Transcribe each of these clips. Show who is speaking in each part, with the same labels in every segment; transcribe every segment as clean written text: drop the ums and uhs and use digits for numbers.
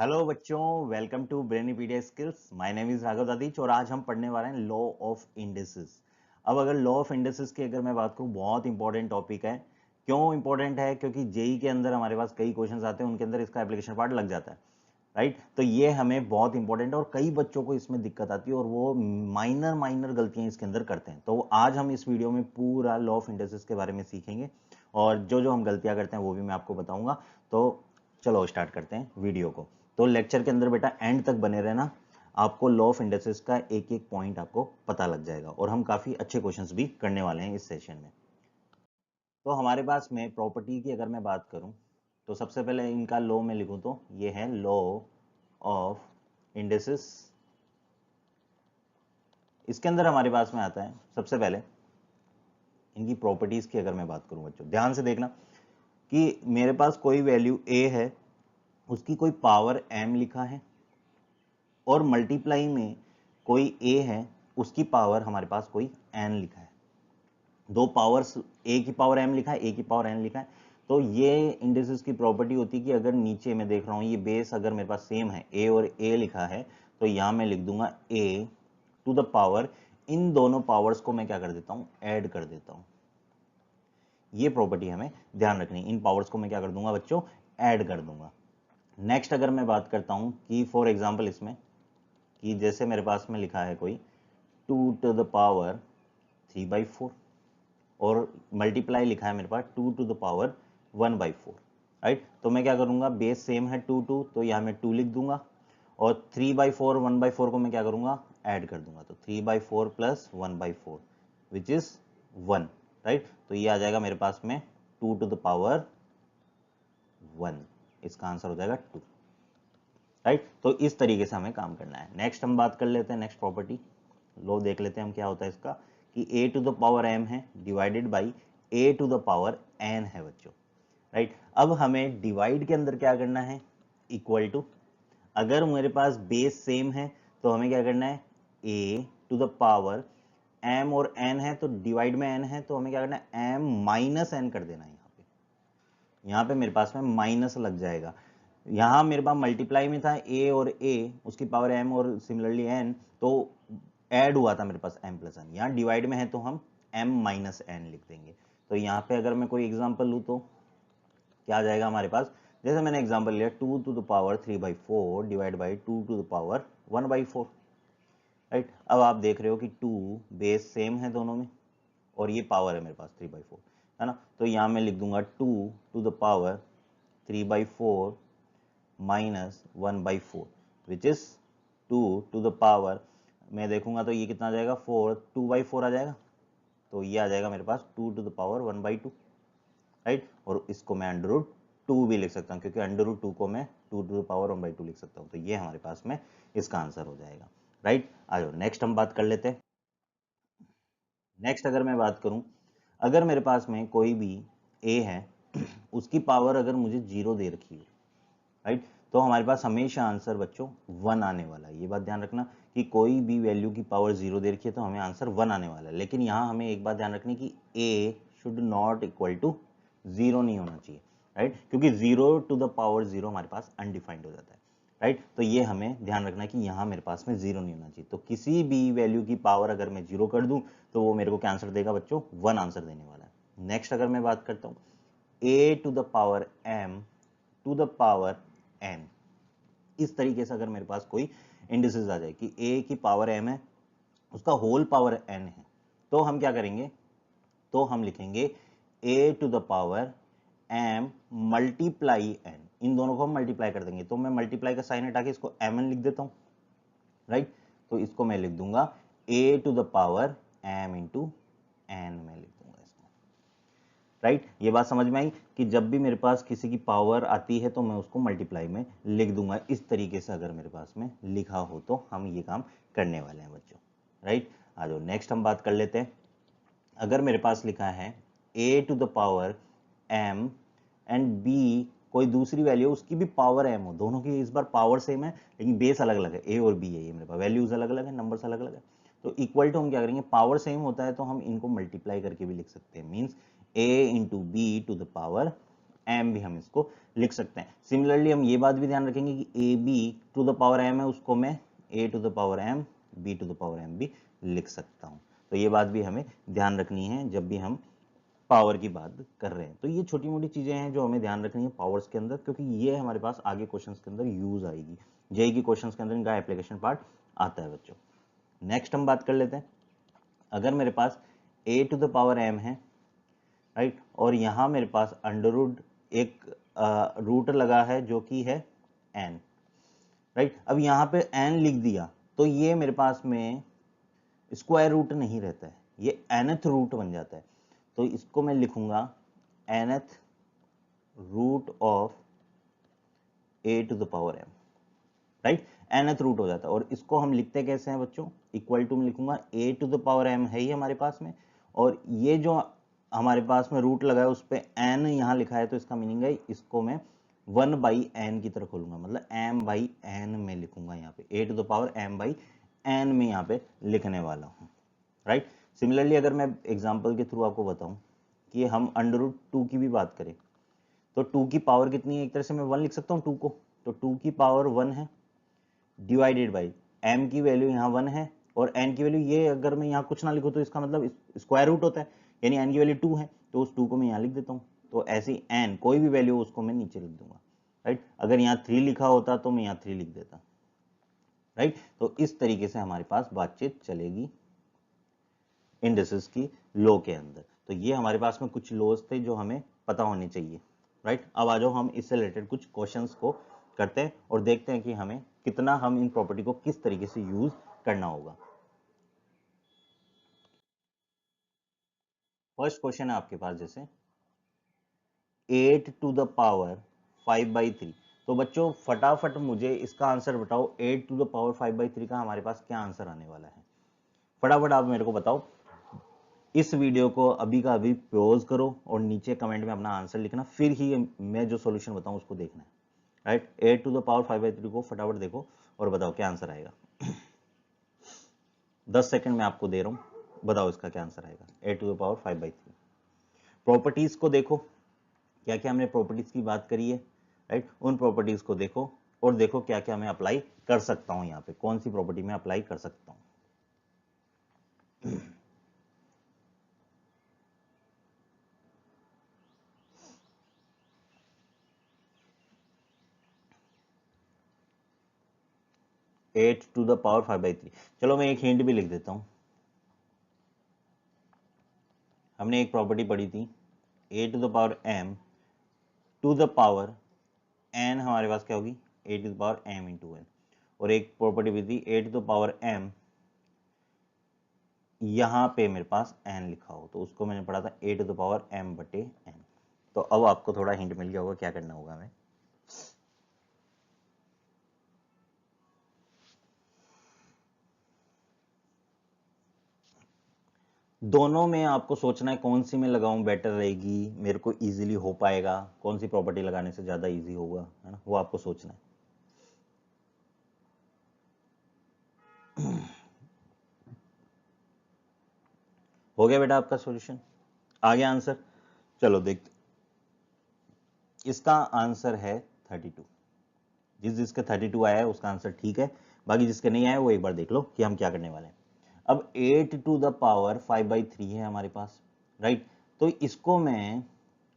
Speaker 1: Hello बच्चों, welcome to Brainypedia skills. My name is Raghav Dadhich और आज हम पढ़ने वाले हैं लॉ ऑफ इंडिसेस। अब अगर लॉ ऑफ इंडिसेस की अगर मैं बात करूं, बहुत इंपॉर्टेंट टॉपिक है। क्यों इंपॉर्टेंट है? क्योंकि जेई के अंदर हमारे पास कई क्वेश्चंस आते हैं, उनके अंदर इसका एप्लीकेशन पार्ट लग जाता है, राइट। तो ये हमें बहुत इंपॉर्टेंट है और कई बच्चों को इसमें दिक्कत आती है और वो माइनर माइनर गलतियां इसके अंदर करते हैं। तो आज हम इस वीडियो में पूरा लॉ ऑफ इंडिसेस के बारे में सीखेंगे और जो जो हम गलतियां करते हैं वो भी मैं आपको बताऊंगा। तो चलो स्टार्ट करते हैं वीडियो को। तो लेक्चर के अंदर बेटा एंड तक बने रहना, आपको लॉ ऑफ इंडिसेस का एक एक पॉइंट आपको पता लग जाएगा और हम काफी अच्छे क्वेश्चंस भी करने वाले हैं इस सेशन में। तो हमारे पास में प्रॉपर्टी की अगर मैं बात करूं, तो सबसे पहले इनका लॉ में लिखूं तो ये है लॉ ऑफ इंडिसेस। इसके अंदर हमारे पास में आता है सबसे पहले इनकी प्रॉपर्टीज की अगर मैं बात करूं बच्चों, ध्यान से देखना कि मेरे पास कोई वैल्यू ए है, उसकी कोई पावर m लिखा है और मल्टीप्लाई में कोई a है, उसकी पावर हमारे पास कोई n लिखा है। दो पावर्स, a की पावर m लिखा है, a की पावर n लिखा है। तो ये इंडिसेस की प्रॉपर्टी होती है कि अगर नीचे मैं देख रहा हूं ये बेस अगर मेरे पास सेम है, a और a लिखा है, तो यहां मैं लिख दूंगा a टू द पावर, इन दोनों पावर्स को मैं क्या कर देता हूं, ऐड कर देता हूं। ये प्रॉपर्टी हमें ध्यान रखनी, इन पावर्स को मैं क्या कर दूंगा बच्चों, ऐड कर दूंगा। नेक्स्ट अगर मैं बात करता हूं कि फॉर एग्जांपल इसमें कि जैसे मेरे पास में लिखा है कोई 2 टू द पावर 3/4 और मल्टीप्लाई लिखा है मेरे पास 2 टू द पावर 1/4, राइट। तो मैं क्या करूंगा, बेस सेम है 2 2, तो यहाँ मैं 2 लिख दूंगा और 3/4 1/4 को मैं क्या करूंगा, ऐड कर दूंगा। तो 3/4 प्लस 1/4 विच इज 1, राइट। तो ये आ जाएगा मेरे पास में 2 टू द पावर 1, इसका आंसर हो जाएगा 2, राइट। तो इस तरीके से हमें काम करना है। नेक्स्ट हम बात कर लेते हैं, नेक्स्ट प्रॉपर्टी लो देख लेते हैं हम क्या होता है इसका, कि a to the power m है divided by a to the power n है बच्चों, राइट। अब हमें डिवाइड के अंदर क्या करना है, इक्वल टू, अगर मेरे पास बेस सेम है तो हमें क्या करना है, a to the power m और n है तो डिवाइड में n है तो हमें क्या करना है, m माइनस n कर देना है। यहाँ पे मेरे पास में माइनस लग जाएगा। यहाँ मेरे पास मल्टीप्लाई में था a और a, उसकी पावर m और सिमिलरली n, तो ऐड हुआ था मेरे पास m प्लस n। यहाँ डिवाइड में है तो हम m माइनस n लिख देंगे। तो यहाँ पे अगर मैं कोई एग्जांपल लूँ तो क्या आ जाएगा हमारे पास, जैसे मैंने एग्जांपल लिया 2 to the power 3/4 divide by 2 to the power 1/4, right. अब आप देख रहे हो कि 2 बेस सेम है दोनों में और ये पावर है मेरे पास 3/4, है ना। तो यहाँ मैं लिख दूंगा 2 to the power 3/4 minus 1/4 which is 2 to the power, मैं देखूंगा तो ये कितना आ जाएगा, 4, 2/4 आ जाएगा। तो ये आ जाएगा मेरे पास 2 टू द पावर 1/2, राइट। और इसको मैं √2 भी लिख सकता हूँ क्योंकि √2 को मैं 2 टू द पावर 1/2 लिख सकता हूँ। तो ये हमारे पास में इसका आंसर हो जाएगा, राइट। आ जाओ नेक्स्ट हम बात कर लेते हैं। नेक्स्ट अगर मैं बात करूं, अगर मेरे पास में कोई भी a है उसकी पावर अगर मुझे 0 दे रखी है, राइट, तो हमारे पास हमेशा आंसर बच्चों 1 आने वाला है। ये बात ध्यान रखना कि कोई भी वैल्यू की पावर 0 दे रखी है तो हमें आंसर 1 आने वाला है। लेकिन यहाँ हमें एक बात ध्यान रखनी कि a should not equal to 0 नहीं होना चाहिए, राइट, क्योंकि 0 टू द पावर 0 हमारे पास अनडिफाइंड हो जाता है, राइट। तो ये हमें ध्यान रखना है कि यहाँ मेरे पास में 0 नहीं होना चाहिए। तो किसी भी वैल्यू की पावर अगर मैं 0 कर दूं तो वो मेरे को क्या आंसर देगा बच्चों, 1 आंसर देने वाला है। नेक्स्ट अगर मैं बात करता हूँ a to the power m to the power n, इस तरीके से अगर मेरे पास कोई इंडिसेस आ जाए कि a की पावर m है, उसका होल पावर n है, तो हम क्या करेंगे, तो हम लिखेंगे a to the power m multiply n, इन दोनों को हम मल्टीप्लाई कर देंगे। तो मैं मल्टीप्लाई का साइन हटा के इसको mn लिख देता हूं, राइट। तो इसको मैं लिख दूंगा a to the power m into n में लिख दूंगा इसको, राइट। ये बात समझ में आई कि जब भी मेरे पास किसी की पावर आती है तो मैं उसको मल्टीप्लाई में लिख दूंगा। इस तरीके से अगर मेरे पास में लिखा हो तो हम ये काम करने वाले हैं बच्चों, राइट। आ जाओ नेक्स्ट हम बात कर लेते हैं। अगर मेरे पास लिखा है a to the power m and b कोई दूसरी वैल्यू, उसकी भी पावर m हो, दोनों की इस बार पावर सेम है लेकिन बेस अलग अलग है, a और b है, ये मेरे पास वैल्यूज अलग अलग है, नंबर्स अलग अलग है। तो इक्वल टू हम क्या करेंगे, पावर सेम होता है तो हम इनको मल्टीप्लाई करके भी लिख सकते हैं, means a into B to the power m भी हम इसको लिख सकते हैं। सिमिलरली हम ये बात भी ध्यान रखेंगे कि a b to the power m है, उसको मैं a to the power m b to the power m भी लिख सकता हूँ। तो ये बात भी हमें ध्यान रखनी है जब भी हम पावर की बात कर रहे हैं। तो ये छोटी मोटी चीजें हैं जो हमें ध्यान रखनी है पावर्स के अंदर, क्योंकि ये हमारे पास आगे क्वेश्चंस के अंदर यूज आएगी। जेईई की क्वेश्चंस के अंदर इनका एप्लीकेशन पार्ट आता है बच्चों। नेक्स्ट हम बात कर लेते हैं, अगर मेरे पास a to the power m है, राइट, और यहाँ मेरे पास अंडर रूट एक रूट लगा है जो कि है n, राइट। अब यहाँ पे n लिख दिया तो ये मेरे पास में स्क्वायर रूट नहीं रहता है, ये nth रूट बन जाता है। तो इसको मैं लिखूंगा nth root of a to the power m, right, nth root हो जाता है। और इसको हम लिखते कैसे हैं बच्चों, इक्वल टू में लिखूंगा a to the power m है ही हमारे पास में, और ये जो हमारे पास में रूट लगा है उस पर n यहाँ लिखा है, तो इसका मीनिंग है इसको मैं 1/n की तरह खोलूंगा, मतलब m/n में लिखूंगा यहाँ पे, a to the power m/n में यहाँ पे लिखने वाला हूँ, राइट। सिमिलरली अगर मैं एग्जाम्पल के थ्रू आपको बताऊं कि हम अंडर रूट 2 की भी बात करें, तो 2 की पावर कितनी है, एक तरह से मैं 1 लिख सकता हूँ 2 को, तो 2 की पावर 1 है, डिवाइडेड बाई m की वैल्यू यहाँ 1 है, और n की वैल्यू ये अगर मैं यहाँ कुछ ना लिखूँ तो इसका मतलब स्क्वायर रूट होता है, यानी n की वैल्यू 2 है, तो उस 2 को मैं यहाँ लिख देता हूँ। तो ऐसी n कोई भी वैल्यू उसको मैं नीचे लिख दूंगा, राइट। अगर यहाँ 3 लिखा होता तो मैं यहाँ 3 लिख देता, राइट। तो इस तरीके से हमारे पास बातचीत चलेगी इंडिसेस की लो के अंदर। तो ये हमारे पास में कुछ लॉज थे जो हमें पता होने चाहिए, राइट। अब आ जाओ हम इससे रिलेटेड कुछ क्वेश्चंस को करते हैं और देखते हैं कि हमें कितना हम इन प्रॉपर्टी को किस तरीके से यूज करना होगा। फर्स्ट क्वेश्चन है आपके पास जैसे 8 टू द पावर 5/3। तो बच्चों फटाफट मुझे इसका आंसर बताओ, 8 टू द पावर 5/3 का हमारे पास क्या आंसर आने वाला है, फटाफट आप मेरे को बताओ। इस वीडियो को अभी का अभी पॉज करो और नीचे कमेंट में अपना आंसर लिखना, फिर ही मैं जो सॉल्यूशन बताऊं उसको देखना है, राइट। 8 टू द पावर 5/3 को फटाफट देखो और बताओ क्या आंसर आएगा। 10 सेकंड में आपको दे रहा हूं, बताओ इसका क्या आंसर आएगा। 8 टू द पावर 5/3। प्रॉपर्टीज को देखो, क्या क्या हमने प्रॉपर्टीज की बात करी है, राइट। उन प्रॉपर्टीज को देखो और देखो क्या क्या मैं अप्लाई कर सकता हूं, यहाँ पे कौन सी प्रॉपर्टी में अप्लाई कर सकता हूं। 8 टू द पावर 5/3। चलो मैं एक हिंट भी लिख देता हूं। हमने एक प्रॉपर्टी पढ़ी थी a to the power m to the power n, हमारे पास क्या होगी a to the power m into n, और एक प्रॉपर्टी भी थी a to the power m, यहां पे मेरे पास n लिखा हो, तो उसको मैंने पढ़ा था a to the power m/n। तो अब आपको थोड़ा हिंट मिल गया होगा क्या करना होगा हमें। दोनों में आपको सोचना है कौन सी में लगाऊं बेटर रहेगी, मेरे को इजीली हो पाएगा, कौन सी प्रॉपर्टी लगाने से ज्यादा इजी होगा, है ना, वो आपको सोचना है। हो गया बेटा आपका सॉल्यूशन, आ गया आंसर। चलो देखते, इसका आंसर है 32। जिसके 32 आया है उसका आंसर ठीक है, बाकी जिसके नहीं आया वो एक बार देख लो कि हम क्या करने वाले हैं। अब 8 टू द पावर 5/3 है हमारे पास, राइट। तो इसको मैं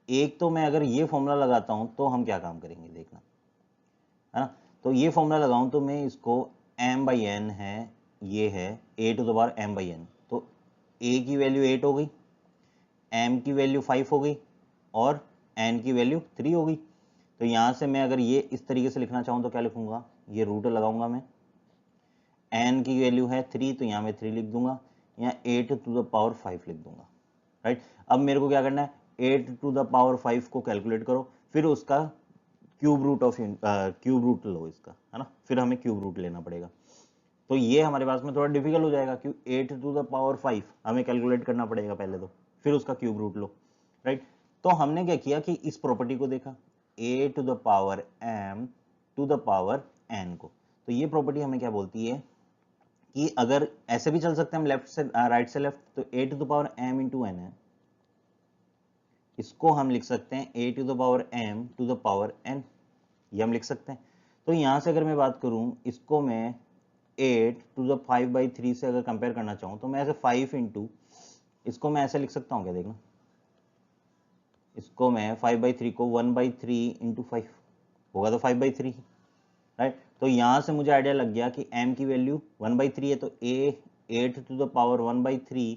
Speaker 1: एक, तो मैं अगर ये फॉर्मूला लगाता हूं तो हम क्या काम करेंगे देखना, है ना। तो ये फॉर्मूला लगाऊं तो मैं इसको m/n है, ये है a to the power m/n, तो a की वैल्यू 8 हो गई, m की वैल्यू 5 हो गई, और n की वैल्यू 3 हो गई। तो यहां से मैं अगर ये इस तरीके से लिखना चाहूं तो क्या लिखूंगा, ये रूट लगाऊंगा मैं, n की वैल्यू है 3 तो यहाँ मैं 3 लिख दूंगा, यहाँ 8 टू द पावर 5 लिख दूंगा, राइट। अब मेरे को क्या करना है, 8 टू द पावर 5 को कैलकुलेट करो, फिर उसका cube root of cube root लो इसका, है ना, फिर हमें क्यूब रूट लेना पड़ेगा। तो ये हमारे पास में थोड़ा डिफिकल्ट हो जाएगा, क्योंकि 8 टू द पावर 5 हमें कैलकुलेट करना पड़ेगा पहले, तो फिर उसका क्यूब रूट लो, राइट। तो हमने क्या किया कि इस प्रॉपर्टी को देखा, a to the power m to the power n को। तो ये प्रॉपर्टी हमें क्या बोलती है कि अगर ऐसे भी चल सकते हैं हम लेफ्ट से राइट से लेफ्ट, तो a to the power m into n है, इसको हम लिख सकते हैं a to the power m to the power n, ये हम लिख सकते हैं। तो यहाँ से अगर मैं बात करूँ, इसको मैं 8 टू द 5/3 से अगर कंपेयर करना चाहूँ तो मैं ऐसे 5 इंटू, इसको मैं ऐसे लिख सकता हूँ क्या, देखना, इसको मैं 5/3 को 1/3 इंटू 5 होगा तो 5/3, राइट। तो यहाँ से मुझे आइडिया लग गया कि m की वैल्यू 1/3 है, तो a 8 to the power 1/3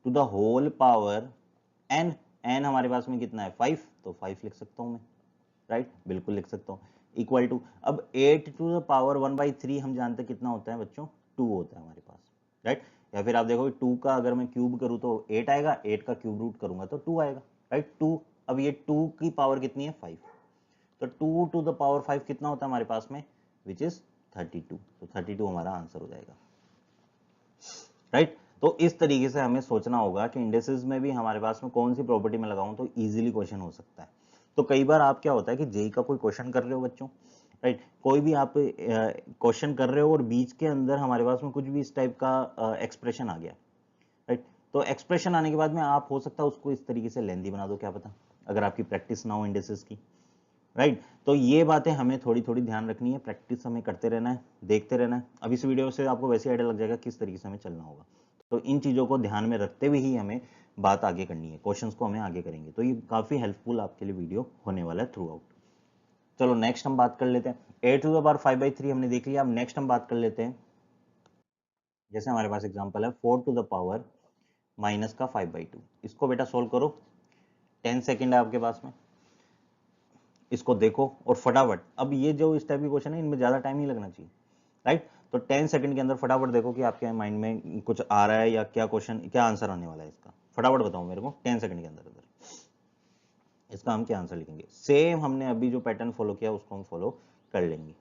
Speaker 1: to the whole power n, n हमारे पास में कितना है 5, तो 5 लिख सकता हूँ मैं, राइट, बिल्कुल लिख सकता हूँ। इक्वल टू, अब 8 टू द पावर 1/3 हम जानते हैं कितना होता है बच्चों, 2 होता है हमारे पास, राइट। या फिर आप देखो 2 का अगर मैं क्यूब करूँ तो 8 आएगा, 8 का क्यूब रूट करूंगा तो 2 आएगा, राइट, 2। अब ये 2 की पावर कितनी है 5, तो 2 टू द पावर 5 कितना होता है हमारे पास में, विच इज 32, तो 32 हमारा आंसर हो जाएगा, राइट। तो इस तरीके से हमें सोचना होगा कि इंडेक्सेस में भी हमारे पास में कौन सी प्रॉपर्टी में लगाऊं तो इजीली क्वेश्चन हो सकता है। तो कई बार आप क्या होता है कि जेई का कोई क्वेश्चन कर रहे हो बच्चों, राइट, कोई भी आप क्वेश्चन कर रहे हो और बीच के अंदर हमारे पास में कुछ भी इस टाइप का एक्सप्रेशन आ गया, राइट, तो एक्सप्रेशन आने के बाद में आप हो सकता है उसको इस तरीके से लेंदी बना दो, क्या पता, अगर आपकी प्रैक्टिस ना हो इंडेक्सेस की, राइट। तो ये बातें हमें थोड़ी थोड़ी ध्यान रखनी है, प्रैक्टिस हमें करते रहना है, देखते रहना है। अब इस वीडियो से आपको वैसे आइडिया लग जाएगा किस तरीके से हमें चलना होगा। तो इन चीज़ों को ध्यान में रखते हुए ही हमें बात आगे करनी है, क्वेश्चंस को हमें आगे करेंगे, तो ये काफ़ी हेल्पफुल आपके लिए वीडियो होने वाला है थ्रू आउट। चलो नेक्स्ट हम बात कर लेते हैं, ए टू द पावर 5/3 हमने देख लिया। अब नेक्स्ट हम बात कर लेते हैं, जैसे हमारे पास एग्जाम्पल है 4 टू द पावर माइनस का 5/2, इसको बेटा सोल्व करो, 10 सेकेंड है आपके पास में, इसको देखो और फटाफट, अब ये जो इस टाइप की क्वेश्चन है इनमें ज़्यादा टाइम नहीं लगना चाहिए, राइट। तो 10 सेकंड के अंदर फटाफट देखो कि आपके माइंड में कुछ आ रहा है या क्या क्वेश्चन, क्या आंसर आने वाला है इसका, फटाफट बताओ मेरे को 10 सेकंड के अंदर अंदर इसका हम क्या आंसर लिखेंगे। सेम हमने अभी जो पैटर्न फॉलो किया उसको हम फॉलो कर लेंगे।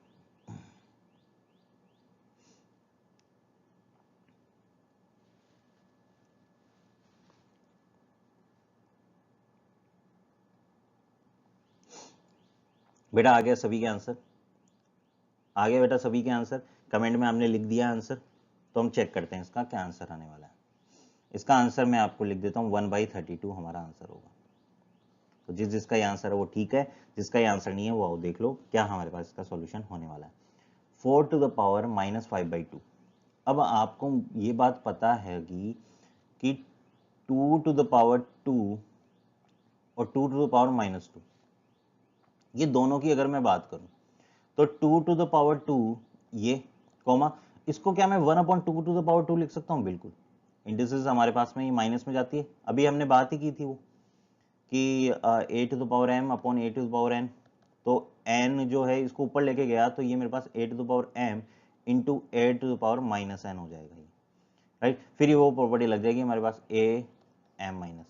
Speaker 1: बेटा आ गया सभी के आंसर, आ गया बेटा सभी के आंसर, कमेंट में आपने लिख दिया आंसर, तो हम चेक करते हैं इसका क्या आंसर आने वाला है। इसका आंसर मैं आपको लिख देता हूँ 1/32 हमारा आंसर होगा। तो जिसका ये आंसर है वो ठीक है, जिसका ये आंसर नहीं है वो आओ देख लो क्या हमारे पास इसका सॉल्यूशन होने वाला है। 4 टू द पावर -5/2। अब आपको ये बात पता है कि 2 टू द पावर 2 और 2 टू द पावर -2, ये दोनों की अगर मैं बात करूं तो 2 टू द पावर 2 ये कॉमा, इसको क्या मैं 1/2 टू द पावर 2 लिख सकता हूं, बिल्कुल। इंडिसेस हमारे पास में ये माइनस में जाती है, अभी हमने बात ही की थी वो कि a to the power m upon a to the power n, तो n जो है इसको ऊपर लेके गया तो ये मेरे पास a to the power m into a to the power -n हो जाएगा ये, राइट। फिर ये वो प्रॉपर्टी लग जाएगी हमारे पास a m -n,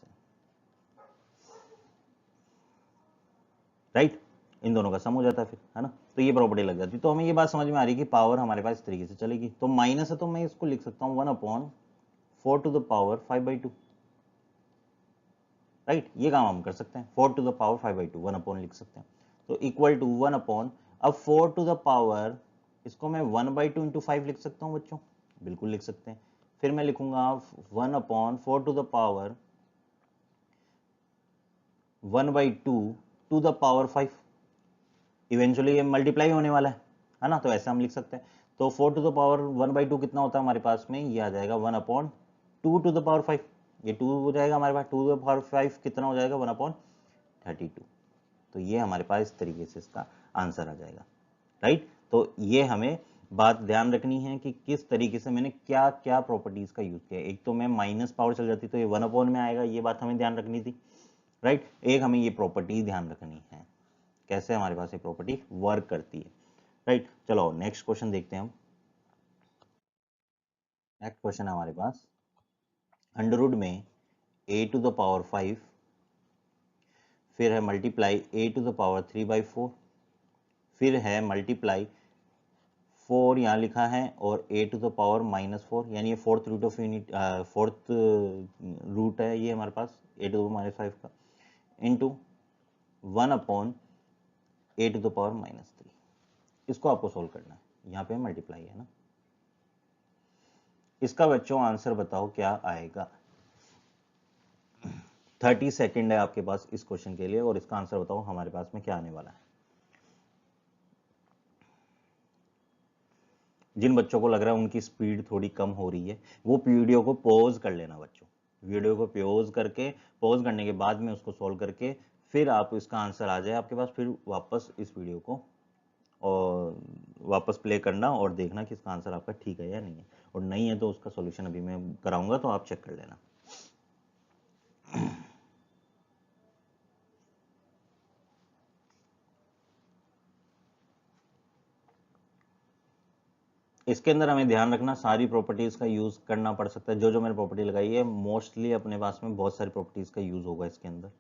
Speaker 1: राइट, इन दोनों का सम हो जाता है फिर, है ना, तो ये प्रॉपर्टी लग जाती है। तो हमें ये बात समझ में आ रही है कि पावर हमारे पास इस तरीके से चलेगी, तो माइनस है तो मैं इसको लिख सकता हूँ 1/4 टू द पावर 5/2, राइट, ये काम हम कर सकते हैं, 4 टू द पावर 5/2 1 अपॉन लिख सकते हैं, तो इक्वल टू 1 अपॉन, अब 4 टू द पावर, इसको मैं 1/2 इंटू 5 लिख सकता हूँ बच्चों, बिल्कुल लिख सकते हैं। फिर मैं लिखूंगा 1/4 to the power 1/2 to the power 5, eventually ये मल्टीप्लाई होने वाला है ना, तो ऐसे हम लिख सकते हैं। तो 4 टू द पावर 1/2 कितना होता है हमारे पास में, ये आ जाएगा 1/2 टू द पावर 5, ये 2 हो जाएगा हमारे पास, 2 टू द पावर 5 कितना हो जाएगा 1/32, तो ये हमारे पास इस तरीके से इसका आंसर आ जाएगा, राइट। तो ये हमें बात ध्यान रखनी है कि किस तरीके से मैंने क्या क्या प्रॉपर्टीज का यूज किया। एक तो मैं माइनस पावर चल जाती तो ये 1 में आएगा, ये बात हमें ध्यान रखनी थी, राइट। एक हमें ये प्रॉपर्टी ध्यान रखनी है कैसे हमारे पास ये प्रॉपर्टी वर्क करती है, राइट। चलो नेक्स्ट क्वेश्चन देखते हैं हम। नेक्स्ट क्वेश्चन है हमारे पास अंडरवुड में a टू द पावर 5, फिर है multiply a to the power 3/4, फिर है मल्टीप्लाई 4 यहाँ लिखा है और a टू द पावर -4, यानी ये fourth root of unit, fourth root है ये हमारे पास a टू द -5 का, into 1 upon a to the power -3। इसको आपको सोल्व करना है, यहाँ पे मल्टीप्लाई है ना। इसका बच्चों आंसर बताओ क्या आएगा। 30 सेकेंड है आपके पास इस क्वेश्चन के लिए और इसका आंसर बताओ हमारे पास में क्या आने वाला है। जिन बच्चों को लग रहा है उनकी स्पीड थोड़ी कम हो रही है वो वीडियो को पॉज कर लेना बच्चों, वीडियो को पॉज करने के बाद में उसको सॉल्व करके फिर आप इसका आंसर आ जाए आपके पास, फिर वापस इस वीडियो को और वापस प्ले करना और देखना कि इसका आंसर आपका ठीक है या नहीं है, और नहीं है तो उसका सॉल्यूशन अभी मैं कराऊंगा तो आप चेक कर लेना। इसके अंदर हमें ध्यान रखना सारी प्रॉपर्टीज का यूज करना पड़ सकता है, जो जो मैंने प्रॉपर्टी लगाई है मोस्टली अपने पास में बहुत सारी प्रॉपर्टीज का यूज होगा इसके अंदर।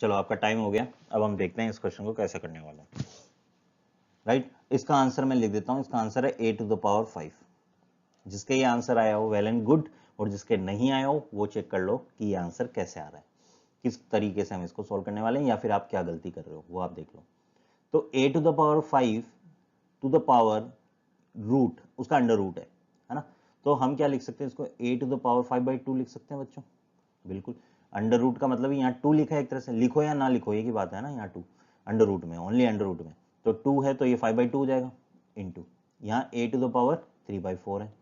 Speaker 1: चलो आपका टाइम हो गया, अब हम देखते हैं इस क्वेश्चन को कैसे करने वाले हैं। राइट, इसका आंसर मैं लिख देता हूं, इसका आंसर है a⁵। जिसके ये आंसर आया हो वेल एंड गुड, और जिसके नहीं आया हो वो चेक कर लो कि ये आंसर कैसे आ रहा है, किस तरीके से हम इसको सॉल्व करने वाले हैं, या फिर आप क्या गलती कर रहे हो वो आप देख लो। तो a⁵ to the power root उसका अंडर रूट है ना, तो हम क्या लिख सकते हैं इसको a⁵ लिख सकते हैं बच्चों, बिल्कुल। अंडर रूट का मतलब यहाँ 2 लिखा है, एक तरह से लिखो या ना लिखो ये की बात है ना, यहाँ 2 अंडर रूट में, ओनली अंडर रूट में, तो 2 है तो ये 5/2 हो जाएगा, इंटू यहाँ a⁵ है,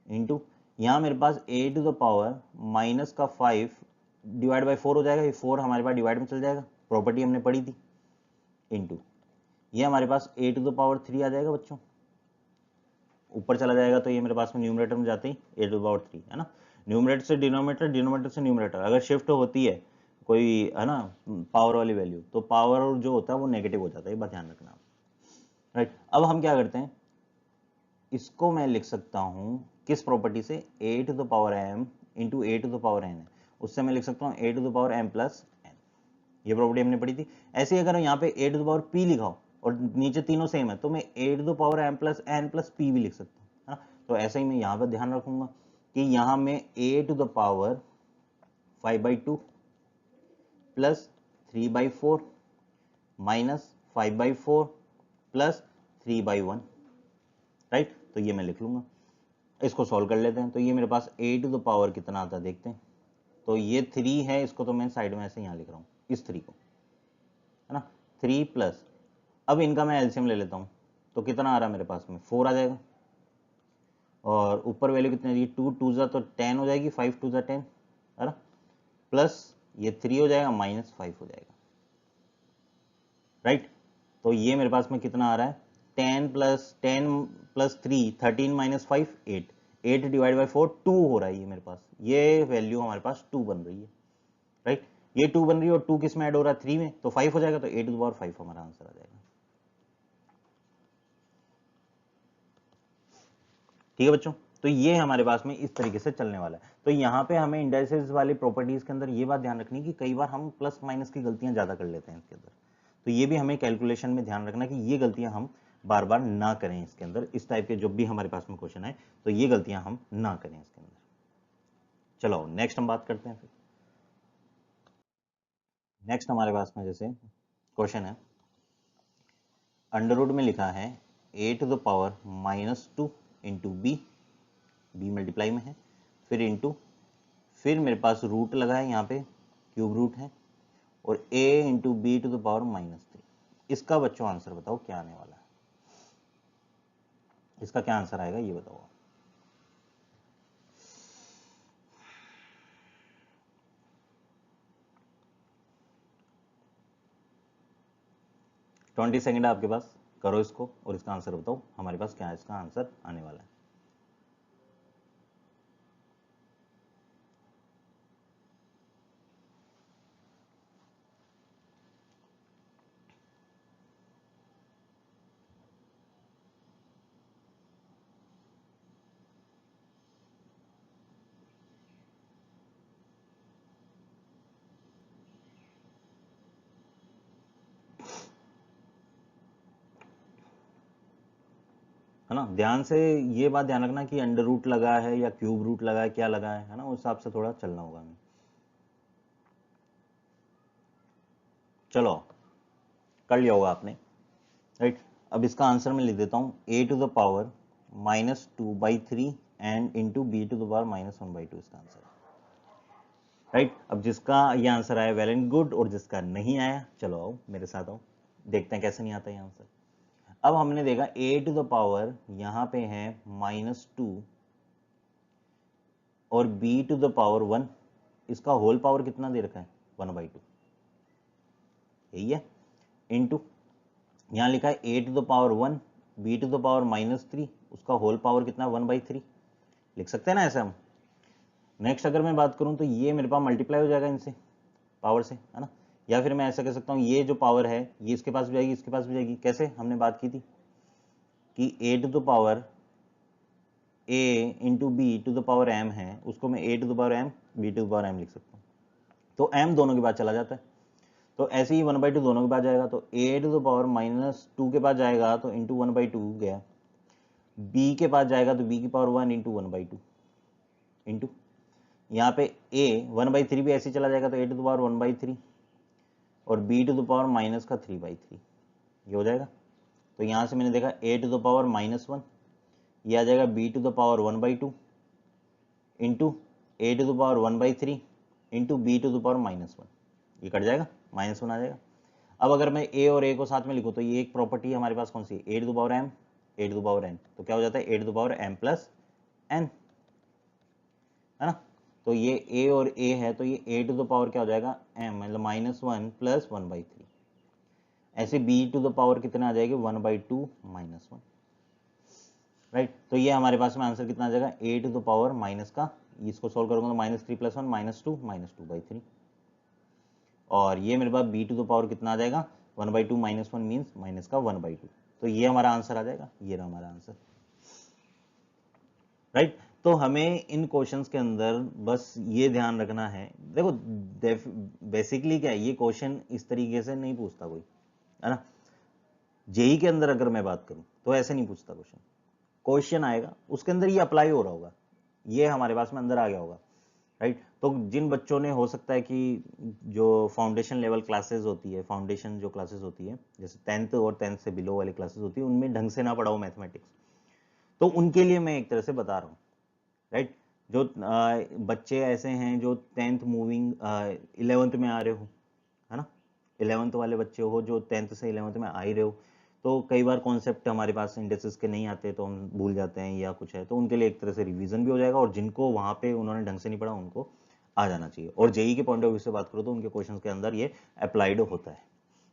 Speaker 1: इंटू यहाँ मेरे पास a⁻, माइनस का 5 डिवाइड बाई 4 हो जाएगा, ये 4 हमारे पास डिवाइड में चल जाएगा, प्रॉपर्टी हमने पढ़ी थी, इंटू ये हमारे पास a⁻³ आ जाएगा बच्चों, ऊपर चला जाएगा तो ये मेरे पास में न्यूमरेटर में जाते ही a⁻³ है ना, न्यूमरेटर से डिनोमिनेटर, डिनोमिनेटर से न्यूमरेटर, अगर शिफ्ट होती है कोई है ना पावर वाली वैल्यू, तो पावर जो होता है वो नेगेटिव हो जाता है, ये बात ध्यान रखना। राइट, अब हम क्या करते हैं, इसको मैं लिख सकता हूं किस प्रॉपर्टी से, a⁻m इंटू a⁻n है, उससे मैं लिख सकता हूँ a⁻m+n, ये प्रॉपर्टी हमने पढ़ी थी। ऐसे ही अगर यहाँ पे a⁻p लिखाओ और नीचे तीनों सेम है तो मैं a⁻m+n+p भी लिख सकता हूँ, है ना। तो ऐसे ही मैं यहाँ पर ध्यान रखूंगा कि यहाँ में a⁻5/2 plus 3/4 minus 5/4 plus 3/1, right, तो ये मैं लिख लूंगा। इसको सॉल्व कर लेते हैं, तो ये मेरे पास a⁻ कितना आता है देखते हैं, तो ये 3 है, इसको तो मैं साइड में ऐसे यहाँ लिख रहा हूँ इस 3 को, है ना, 3 प्लस, अब इनका मैं एलसीएम ले लेता हूँ तो कितना आ रहा है मेरे पास में 4 आ जाएगा, और ऊपर वैल्यू कितनी आ रही है 2 2 जा तो 10 हो जाएगी, 5 2 जा 10, है ना, प्लस ये 3 हो जाएगा, माइनस 5 हो जाएगा, राइट। तो ये मेरे पास में कितना आ रहा है 10 + 3 13 - 5 8, 8 डिवाइड बाई 4 2 हो रहा है, ये मेरे पास ये वैल्यू हमारे पास 2 बन रही है, राइट, ये 2 बन रही है और 2 किस में ऐड हो रहा है 3 में, तो 5 हो जाएगा, तो a⁵ हमारा आंसर आ जाएगा। ठीक है बच्चों, तो ये हमारे पास में इस तरीके से चलने वाला है। तो यहाँ पे हमें इंडाइसेस वाली प्रॉपर्टीज के अंदर ये बात ध्यान रखनी कि कई बार हम प्लस माइनस की गलतियां ज्यादा कर लेते हैं इसके अंदर, तो ये भी हमें कैलकुलेशन में ध्यान रखना कि ये गलतियां हम बार बार ना करें इसके अंदर, इस टाइप के जब भी हमारे पास में क्वेश्चन है तो ये गलतियां हम ना करें इसके अंदर। चलो नेक्स्ट हम बात करते हैं। फिर नेक्स्ट हमारे पास में जैसे क्वेश्चन है, अंडर रूट में लिखा है a⁻² इंटू बी मल्टीप्लाई में है, फिर इंटू, फिर मेरे पास रूट लगा है यहाँ पे क्यूब रूट है, और a इंटू b⁻⁻3, इसका बच्चों आंसर बताओ क्या आने वाला है, इसका क्या आंसर आएगा ये बताओ। 20 सेकेंड आपके पास, करो इसको और इसका आंसर बताओ हमारे पास क्या है, इसका आंसर आने वाला है। है ना। ध्यान से ये बात ध्यान रखना कि अंडर रूट लगा है या क्यूब रूट लगा है, क्या लगा है ना, उस हिसाब से थोड़ा चलना होगा हमें। चलो कर लिया होगा आपने, राइट। अब इसका आंसर मैं लिख देता हूं a to the power -2/3 and into b to the power -1/2 इसका आंसर है, राइट। अब जिसका ये आंसर आया वेल एंड गुड, और जिसका नहीं आया चलो आओ मेरे साथ आओ, देखते हैं कैसे नहीं आता ये आंसर। अब हमने देखा a टू द पावर यहां पे है -2 और b टू द पावर 1, इसका होल पावर कितना दे रखा है 1/2, यही है, इंटू यहां लिखा है a to the power 1 b to the power -3, उसका होल पावर कितना 1/3, लिख सकते हैं ना ऐसे हम। नेक्स्ट अगर मैं बात करूं तो ये मेरे पास मल्टीप्लाई हो जाएगा इनसे पावर से, है ना। या फिर मैं ऐसा कह सकता हूं ये जो पावर है ये इसके पास भी जाएगी, इसके पास भी जाएगी, कैसे हमने बात की थी कि a to the power a into B to the power m है, उसको मैं a to the power m b to the power m लिख सकता हूँ, तो m दोनों के बाद चला जाता है, तो ऐसे ही 1/2 दोनों के पास जाएगा, तो a टू द पावर -2 के पास जाएगा तो इंटू 1/2 गया, b के पास जाएगा तो b की पावर 1 इंटू 1/2 इंटू यहाँ पे a 1/3 भी ऐसे ही चला जाएगा, तो a टू द पावर 1/3 और b टू द पावर -3/3 ये हो जाएगा। तो यहाँ से मैंने देखा a टू द पावर -1 ये आ जाएगा b to the power 1/2 into a to the power 1/3 into b to the power -1, ये कट जाएगा, -1 आ जाएगा। अब अगर मैं a और a को साथ में लिखूँ तो ये एक प्रॉपर्टी हमारे पास कौन सी है, a to the power m a to the power n, तो क्या हो जाता है a to the power m प्लस n, है ना। तो ये a और a है तो ये a टू द पावर क्या हो जाएगा m, मतलब -1 प्लस 1/3, ऐसे b टू द पावर कितना आ जाएगी 1/2 -1, राइट। तो ये हमारे पास में आंसर कितना आ जाएगा a to the power minus का, इसको सोल्व करूंगा तो -3 + 1 -2/3, और ये मेरे पास b टू द पावर कितना आ जाएगा 1/2 -1 मीन्स माइनस का 1/2, तो ये हमारा आंसर आ जाएगा, ये रहा हमारा आंसर, राइट। तो हमें इन क्वेश्चंस के अंदर बस ये ध्यान रखना है, देखो बेसिकली क्या है, ये क्वेश्चन इस तरीके से नहीं पूछता कोई, है ना। जेई के अंदर अगर मैं बात करूं तो ऐसे नहीं पूछता क्वेश्चन आएगा उसके अंदर ये अप्लाई हो रहा होगा, ये हमारे पास में अंदर आ गया होगा, राइट। तो जिन बच्चों ने हो सकता है कि जो फाउंडेशन लेवल क्लासेस होती है, फाउंडेशन जो क्लासेस होती है जैसे 10th और 10th से बिलो वाली क्लासेस होती है, उनमें ढंग से ना पढ़ा हो मैथमेटिक्स, तो उनके लिए मैं एक तरह से बता रहा हूँ, राइट। जो बच्चे ऐसे हैं जो 10th मूविंग 11th में आ रहे हो, है ना, 11th वाले बच्चे हो जो 10th से 11th में आ ही रहे हो, तो कई बार कॉन्सेप्ट हमारे पास इंडेक्सेस के नहीं आते तो हम भूल जाते हैं या कुछ है, तो उनके लिए एक तरह से रिवीजन भी हो जाएगा, और जिनको वहां पे उन्होंने ढंग से नहीं पढ़ा उनको आ जाना चाहिए। और जेई के पॉइंट ऑफ व्यू से बात करो तो उनके क्वेश्चंस के अंदर ये अप्लाइड होता है,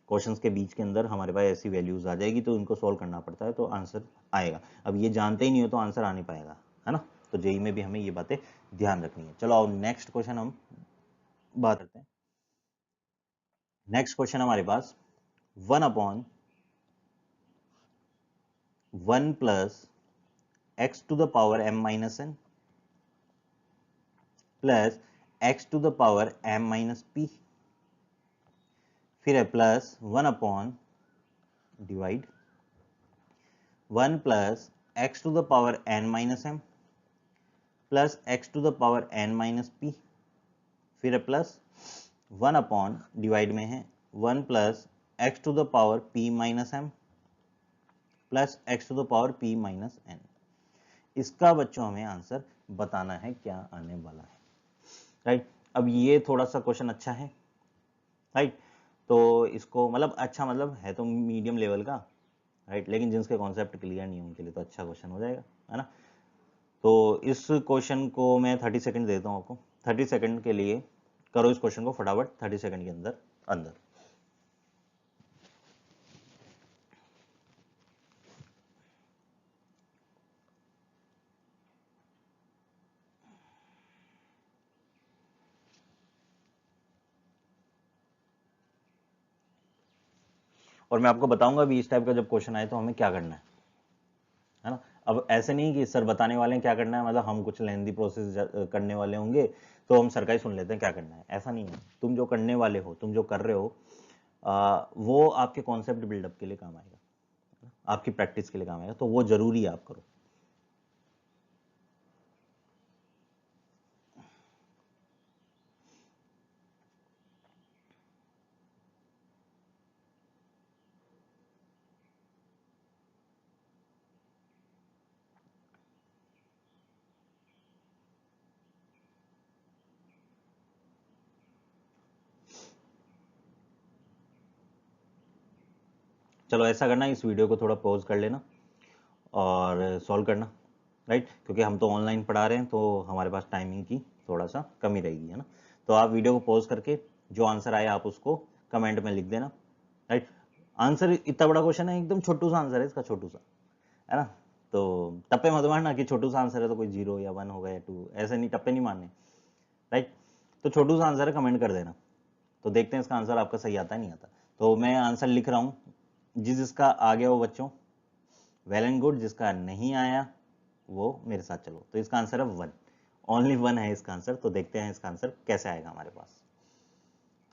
Speaker 1: क्वेश्चंस के बीच के अंदर हमारे पास ऐसी वैल्यूज आ जाएगी तो इनको सॉल्व करना पड़ता है तो आंसर आएगा। अब ये जानते ही नहीं हो तो आंसर आ नहीं पाएगा, है ना। तो जेई में भी हमें ये बातें ध्यान रखनी है। चलो आओ नेक्स्ट क्वेश्चन हम बात करते हैं। नेक्स्ट क्वेश्चन हमारे पास 1/1 plus x to the power m minus n plus x to the power m minus p, फिर है plus 1/, divide 1 plus x to the power n minus m plus x to the power n minus p, फिर है plus 1/, divide में है 1 plus x to the power p minus m plus x to the power p minus n। इसका बच्चों हमें answer बताना है क्या आने वाला है, राइट। अब ये थोड़ा सा क्वेश्चन अच्छा है, राइट। तो इसको मतलब अच्छा मतलब है तो मीडियम लेवल का, राइट, लेकिन जिनके कॉन्सेप्ट क्लियर नहीं है उनके लिए तो अच्छा क्वेश्चन हो जाएगा, है ना। तो इस क्वेश्चन को मैं 30 सेकंड देता हूँ आपको, 30 सेकंड के लिए करो इस क्वेश्चन को फटाफट 30 सेकंड के अंदर अंदर। और मैं आपको बताऊंगा भी इस टाइप का जब क्वेश्चन आए तो हमें क्या करना है ना। अब ऐसे नहीं कि सर बताने वाले हैं क्या करना है, मतलब हम कुछ लेंदी प्रोसेस करने वाले होंगे तो हम सर का ही सुन लेते हैं क्या करना है, ऐसा नहीं है। तुम जो करने वाले हो, तुम जो कर रहे हो वो आपके कॉन्सेप्ट बिल्डअप के लिए काम आएगा। आपकी प्रैक्टिस के लिए काम आएगा, तो वो जरूरी है आप करो। चलो ऐसा करना, इस वीडियो को थोड़ा पॉज कर लेना और सॉल्व करना, राइट, क्योंकि हम तो ऑनलाइन पढ़ा रहे हैं तो हमारे पास टाइमिंग की थोड़ा सा कमी रहेगी, है ना। तो आप वीडियो को पॉज करके जो आंसर आए आप उसको कमेंट में लिख देना, राइट। आंसर इतना बड़ा क्वेश्चन है, एकदम छोटू सा आंसर है इसका, छोटू सा, है ना। तो टप्पे मत मारना कि छोटू सा आंसर है तो कोई 0 या 1 होगा या 2, ऐसे नहीं, टप्पे नहीं मारने, राइट। तो छोटू सा आंसर है, कमेंट कर देना, तो देखते हैं इसका आंसर आपका सही आता है नहीं आता। तो मैं आंसर लिख रहा हूँ, जिसका आ गया वो बच्चों वेल एंड गुड, जिसका नहीं आया वो मेरे साथ चलो। तो इसका आंसर है 1, ओनली 1 है इसका आंसर। तो देखते हैं इसका आंसर कैसे आएगा हमारे पास।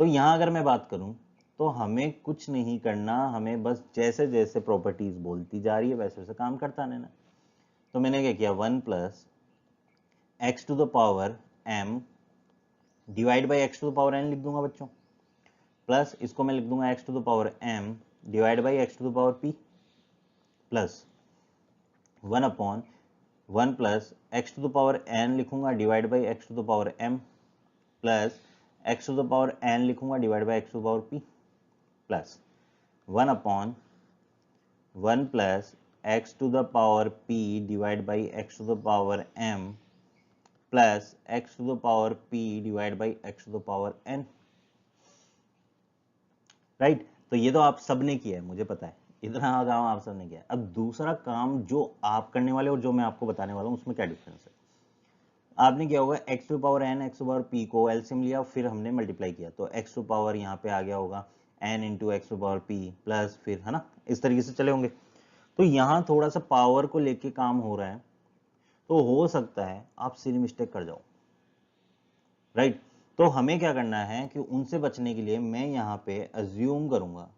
Speaker 1: तो यहां अगर मैं बात करूं तो हमें कुछ नहीं करना, हमें बस जैसे जैसे प्रॉपर्टीज बोलती जा रही है वैसे वैसे काम करता रहना। तो मैंने क्या किया, 1 plus x to the power m divide by x to the power n लिख दूंगा बच्चों, प्लस इसको मैं लिख दूंगा x to the power m divide by x to the power p, plus 1 upon 1 plus x to the power n लिखूंगा divide by x to the power m, plus x to the power n लिखूंगा divide by x to the power p, plus 1 upon 1 plus x to the power p divide by x to the power m, plus x to the power p divide by x to the power n, right. तो ये तो आप सबने किया है, मुझे पता है, इतना काम आप सबने किया है। अब दूसरा काम जो आप करने वाले और जो मैं आपको बताने वाला हूं उसमें क्या डिफरेंस है। आपने क्या होगा, x to power n x to power p को एलसीएम लिया, फिर हमने मल्टीप्लाई किया, तो एक्स टू पावर यहाँ पे आ गया होगा n into x to power p, plus फिर, है ना, इस तरीके से चले होंगे। तो यहाँ थोड़ा सा पावर को लेके काम हो रहा है, तो हो सकता है आप सिली मिस्टेक कर जाओ, राइट। तो हमें क्या करना है कि उनसे बचने के लिए मैं यहाँ पे अज्यूम करूंगा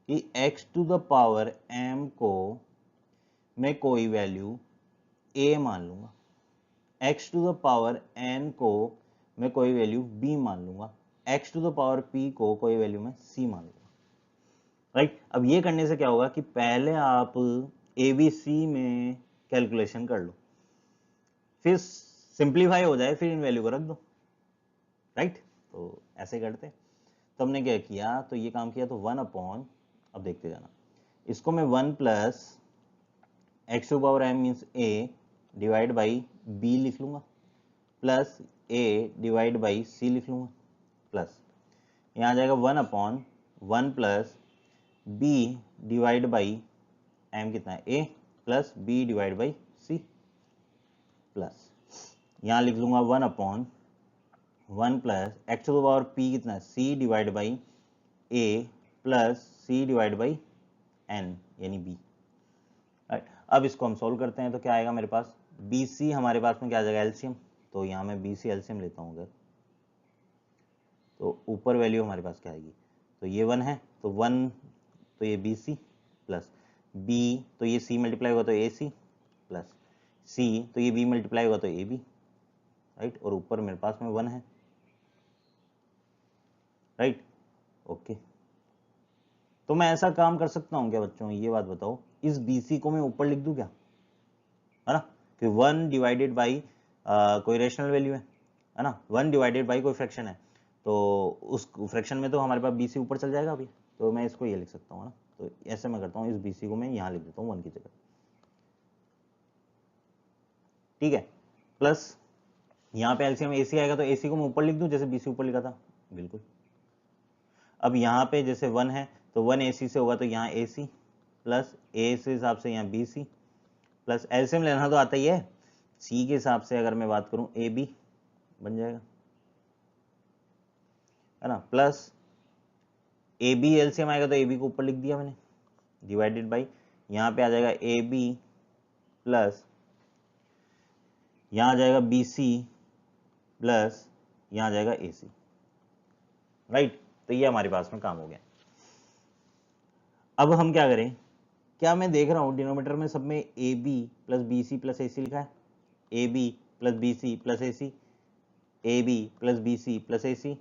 Speaker 1: कि x to the power m को मैं कोई वैल्यू a मान लूंगा, x to the power n को मैं कोई वैल्यू b मान लूंगा, x to the power p को कोई वैल्यू मैं c मान लूंगा, राइट। अब ये करने से क्या होगा कि पहले आप abc में कैलकुलेशन कर लो, फिर सिंप्लीफाई हो जाए, फिर इन वैल्यू को रख दो, राइट। तो ऐसे करते। तो हमने क्या किया, तो ये काम किया, तो 1 अपॉन, अब देखते जाना, इसको मैं 1 plus x to power m means a divide by b लिख लूंगा, plus a divide by c लिख लूंगा, प्लस यहाँ आ जाएगा 1 upon 1 plus b divide by m कितना है a, plus b divide by c, plus यहाँ लिख लूंगा 1 upon 1 plus x to the power p कितना है c divide by a plus c divide by n यानी b, राइट। अब इसको हम सोल्व करते हैं, तो क्या आएगा मेरे पास, BC हमारे पास में क्या आ जाएगा एलसीएम, तो यहाँ मैं BC एलसीएम लेता हूँ अगर, तो ऊपर वैल्यू हमारे पास क्या आएगी, तो ये 1 है, तो 1, तो ये BC, प्लस B, तो ये C मल्टीप्लाई होगा तो AC, प्लस C, तो ये B मल्टीप्लाई होगा तो AB, राइट। और ऊपर मेरे पास में 1 है, राइट, ओके। तो मैं ऐसा काम कर सकता हूँ क्या बच्चों, ये बात बताओ, इस BC को मैं ऊपर लिख दूं क्या, है ना, कि 1 डिवाइडेड बाई कोई रेशनल वैल्यू है ना, 1 डिवाइडेड बाई कोई फ्रैक्शन है, तो उस फ्रैक्शन में तो हमारे पास BC ऊपर चल जाएगा अभी, तो मैं इसको ये लिख सकता हूँ ना। तो ऐसे मैं करता हूँ, इस BC को मैं यहाँ लिख देता हूँ 1 की जगह, ठीक है, प्लस यहाँ पे एलसीएम AC आएगा, तो AC को मैं ऊपर लिख दूँ जैसे BC ऊपर लिखा था, बिल्कुल। अब यहाँ पे जैसे 1 है, तो 1 AC से होगा तो यहाँ AC, प्लस A से हिसाब से यहाँ BC, प्लस एलसीएम लेना तो आता ही है, C के हिसाब से अगर मैं बात करूं AB बन जाएगा, है ना, प्लस AB एलसीएम आएगा तो AB को ऊपर लिख दिया मैंने, डिवाइडेड बाई यहाँ पे आ जाएगा AB, प्लस यहाँ आ जाएगा BC, प्लस यहाँ आ जाएगा AC, राइट। तो ये हमारे पास में काम हो गया। अब हम क्या करें क्या मैं देख रहा हूँ डिनोमीटर में सब में A B plus B C plus A C लिखा है, A B plus B C plus A C, A B plus B C plus A C,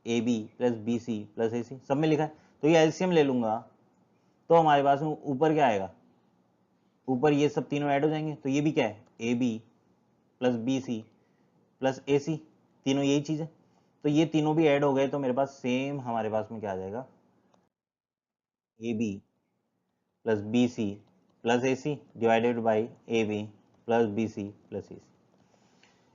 Speaker 1: A B plus B C plus A C, सब में लिखा है। तो ये LCM ले लूंगा तो हमारे पास में ऊपर क्या आएगा, ऊपर ये सब तीनों ऐड हो जाएंगे, तो ये भी क्या है, A B plus B C plus A C, तीनों यही चीज है। तो ये तीनों भी ऐड हो गए तो मेरे पास सेम हमारे पास में क्या आ जाएगा, a B plus B C plus A c divided by a B plus B C plus A c.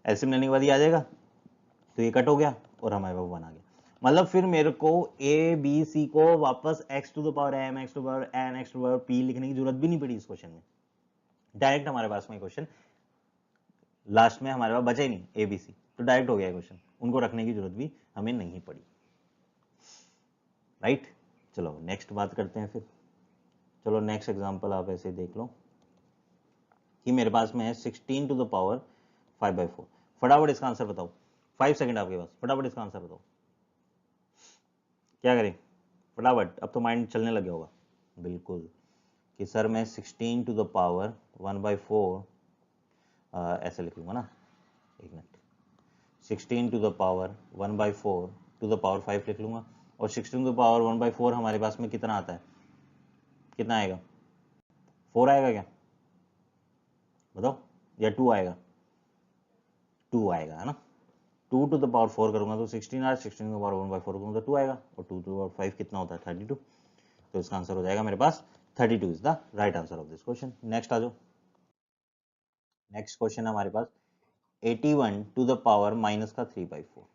Speaker 1: LCM लेने के बाद ये आ जाएगा, तो ये कट हो गया और हमारे पास 1 आ गया। मतलब फिर मेरे को ए बी सी को वापस x to the power m x to the power n x to the power p लिखने की जरूरत भी नहीं पड़ी इस क्वेश्चन में। डायरेक्ट हमारे पास में क्वेश्चन लास्ट में हमारे पास बचा ही नहीं ए बी सी, तो डायरेक्ट हो गया क्वेश्चन, उनको रखने की जरूरत भी हमें नहीं पड़ी। राइट, चलो नेक्स्ट बात करते हैं फिर। चलो नेक्स्ट एग्जांपल आप ऐसे देख लो कि मेरे पास में है 16 टू द पावर 5/4। फटाफट इसका आंसर बताओ, 5 सेकंड आपके पास, फटाफट इसका आंसर बताओ। क्या करें फटाफट, अब तो माइंड चलने लग गया होगा बिल्कुल कि सर मैं 16 टू द पावर 1/4 ऐसे लिख लूंगा ना, एक minute, 16 to the power 1/4 to the power 5 लिख लूंगा। और 16 टू द पावर 1/4 हमारे पास में कितना आता है, कितना आएगा, 4 आएगा क्या बताओ, या 2 आएगा, 2 आएगा है ना। 2 टू द पावर 4 करूंगा तो 16 आएगा, 16 टू द पावर 1/4 करूंगा तो 2 आएगा, और 2 टू द पावर 5 कितना होता है 32। तो इसका आंसर हो जाएगा मेरे पास 32 is the right answer of this question. Next आ जाओ, नेक्स्ट क्वेश्चन है हमारे पास 81 टू द पावर माइनस का 3/4।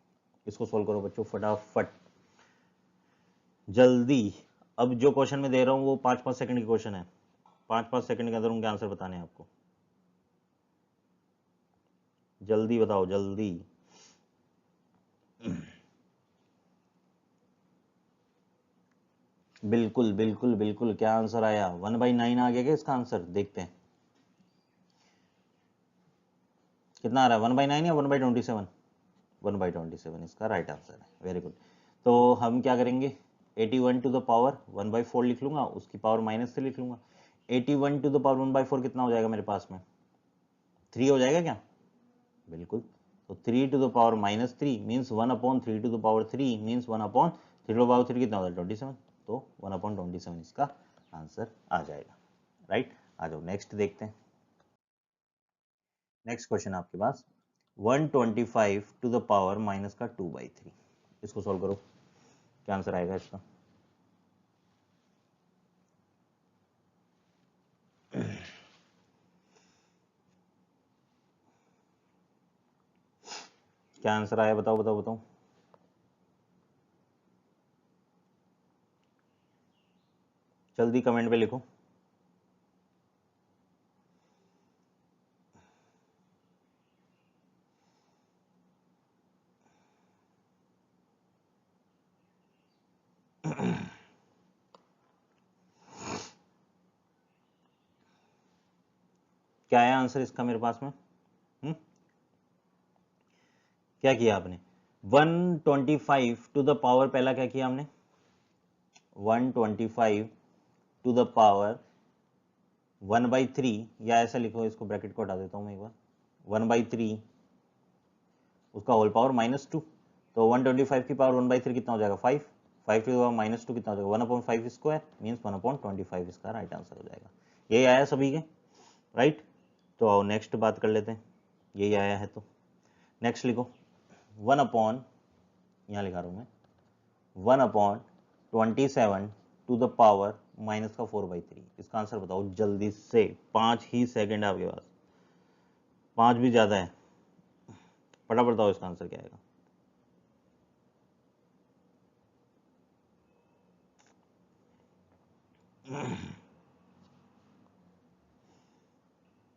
Speaker 1: इसको सोल्व करो बच्चों फटाफट जल्दी। अब जो क्वेश्चन मैं दे रहा हूँ वो 5-5 सेकंड की क्वेश्चन है, 5-5 सेकंड के अंदर उनके आंसर बताने हैं आपको, जल्दी बताओ जल्दी। बिल्कुल बिल्कुल बिल्कुल, क्या आंसर आया, 1/9 आ गया क्या इसका आंसर, देखते हैं कितना आ रहा है, 1/9 या 1/27, 1/27 इसका राइट आंसर है, वेरी गुड। तो हम क्या करेंगे, 81 टू द पावर 1/4 लिख लूंगा, उसकी पावर -3 लिख लूंगा। 81 टू द पावर 1/4 कितना हो जाएगा मेरे पास में, 3 हो जाएगा क्या, बिल्कुल। तो 3 to the power -3 means 1/3 to the power 3 means 1/3 to the power 3 कितना होता है 27, तो 1/27 इसका आंसर आ जाएगा। राइट, आ जाओ नेक्स्ट देखते हैं। नेक्स्ट क्वेश्चन आपके पास 125 टू द पावर माइनस का 2/3। इसको सॉल्व करो, क्या आंसर आएगा इसका, क्या आंसर आया बताओ बताओ बताओ। जल्दी कमेंट पे लिखो। क्या आया आंसर इसका मेरे पास में, क्या किया आपने, 125 टू द पावर, पहला क्या किया हमने 125 टू द पावर 1/3, या ऐसा लिखो, इसको ब्रैकेट को हटा देता हूं मैं एक बार, 1/3 उसका होल पावर -2, तो 125 की पावर 1/3 कितना हो जाएगा 5, 5 टू द पावर -2 कितना हो जाएगा 1/5 स्क्वायर मीन्स 1/25 इसका राइट आंसर हो जाएगा। यही आया सभी के, राइट। तो आओ नेक्स्ट बात कर लेते हैं, यही आया है तो नेक्स्ट लिखो 1/, यहाँ लिखा रहा हूँ मैं 1/27 टू द पावर माइनस का 4/3। इसका आंसर बताओ जल्दी से, 5 ही सेकंड आपके पास, 5 भी ज्यादा है, फटाफट बताओ इसका आंसर क्या आएगा।